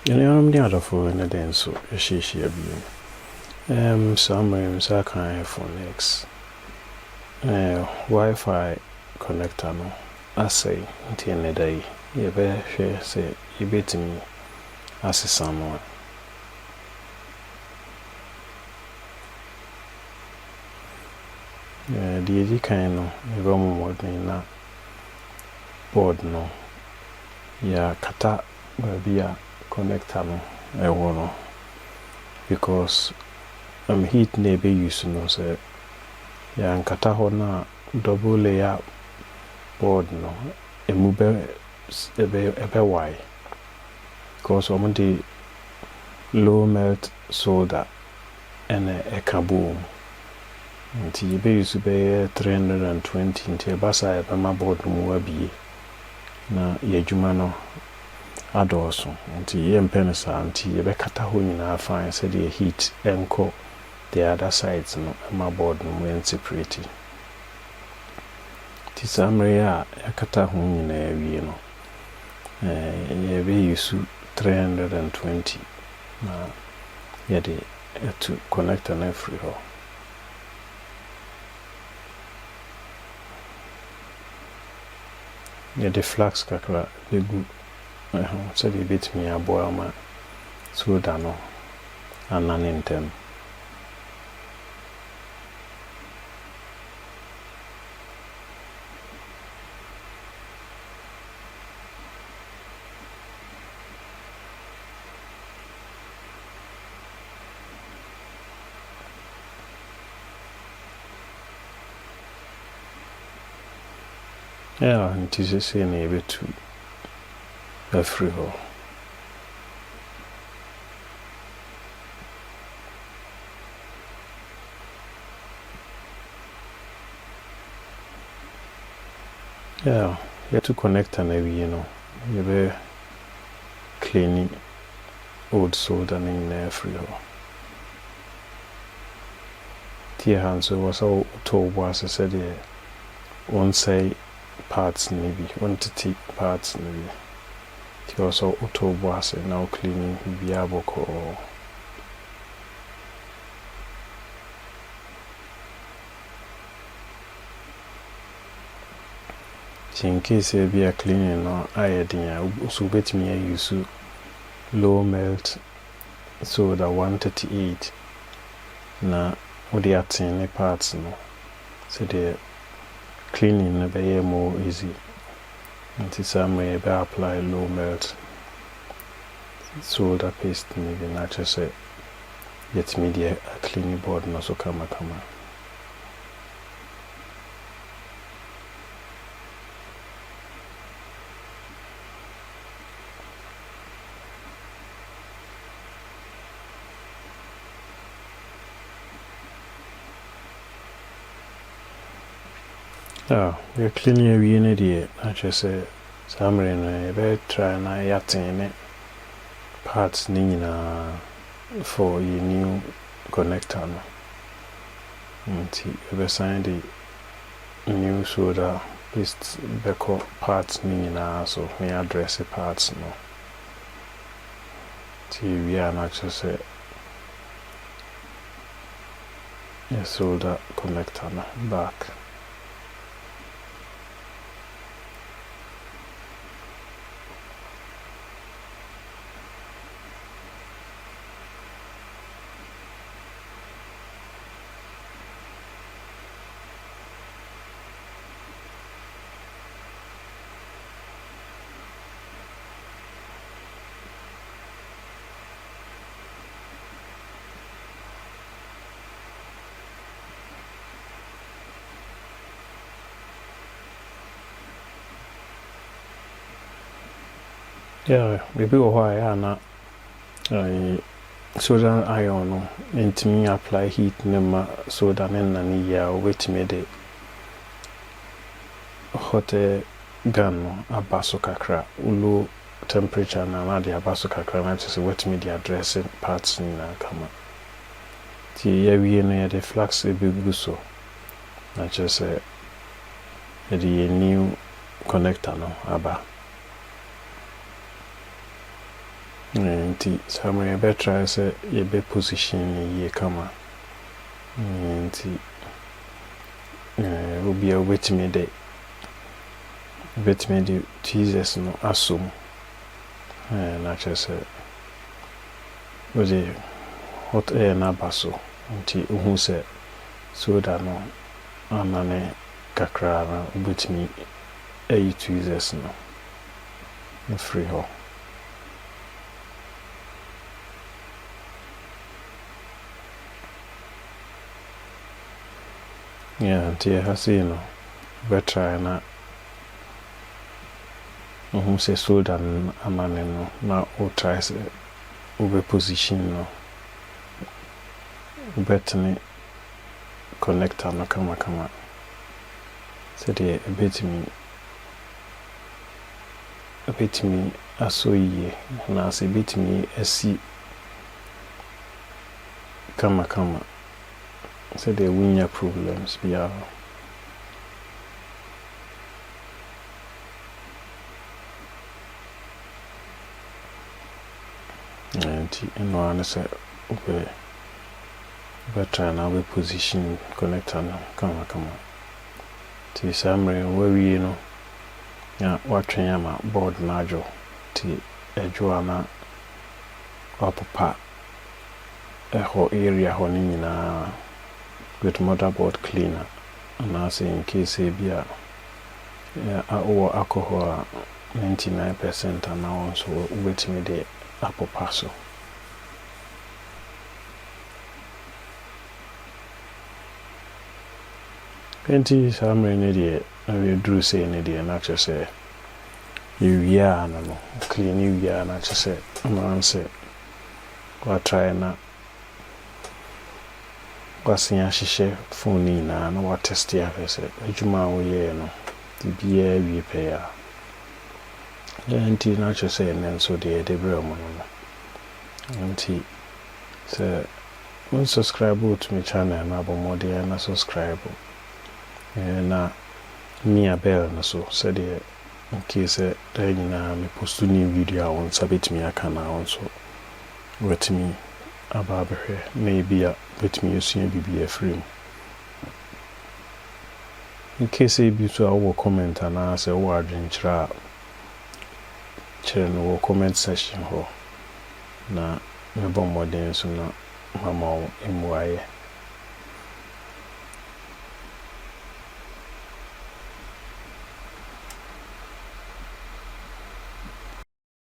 I'm the other for in the dance, so she some Saka iPhone X Wi-Fi connector no. I say until the day you better share say you bet me as a someone. The kind no you go more than na board no ya kata baby a connector no no because heat na be use no say ya nkata ho na double layer board no emu be why because the low melt solder and a kaboom until you be use be 320 until basa e ma board mu abi na ye dwuma no adoso until ye mpensa until ye be kata ho nyina fine said the heat enko the other sides no ma board mu separate ti samre ya kata ho nyina awie no ye be use 320 na ye de to connect an free ho ye de flax kakra begu so the bit me aboa ma so da no ananentem yeah, it is say na ebe to free ho yeah, you have to connect and every you be cleaning old solder in free ho tear hands was all told was I said yeah one say parts maybe one to take parts maybe it also auto was now cleaning biaboko in case you be a cleaning no iodine so bet me use low melt soda 138 na what the attend parts no so the cleaning be more easy until some way be apply low melt solder paste maybe not just say yet media cleaning board no so kama we're cleaning a unity. I just say, Samrin, I try na yatin parts nina for your new connector. Until sign the new soda list beko parts nina so me address the parts no. Till we are not just say a soda connector back. Yeah, maybe why na soda iron no intimi apply heat nema soda na ni ya wait me de hot gun no abaso kakra low temperature na de abaso kakra na just wait me the address parts ni na kama ti ya wie no ya de flax ebigu so na just the new connector no aba nti samre be try say ye be position ye kama nti obi a obetimi de Jesus no asom na chese oje hot air na baso nti uhu se soda no anane kakra na obetimi Jesus no free ho nti hasi no betra na se soda anane no na o try se ube position no betne connector no kama so de betimi asoye na se betimi asi kama so de winya problems bia nti eno ana se ube better na we position connector no kama ti samre we no ya watwen ama board na ajo ti ejo ana opapa eho area ho ni nyina with motherboard cleaner and say in case bia or alcohol 99% and now so wait me the apple passo Penti samre ne de we drew say ne de na che say you ya na no clean you ya na che say man say wa try na kwasia hihye phone na wa test ya fese adwuma wo ye no bia wie pe ya nti na che say ne so de bre mo no nti se un subscribe to my channel na bo model na subscribe na mia bell na so said in case nyina me post new video on sabit me aka na on so wet me ababehwe maybe with me using BBF frame in case you so our comment and answer word in chira no comment section ho na me bomb modern so na mama imwaye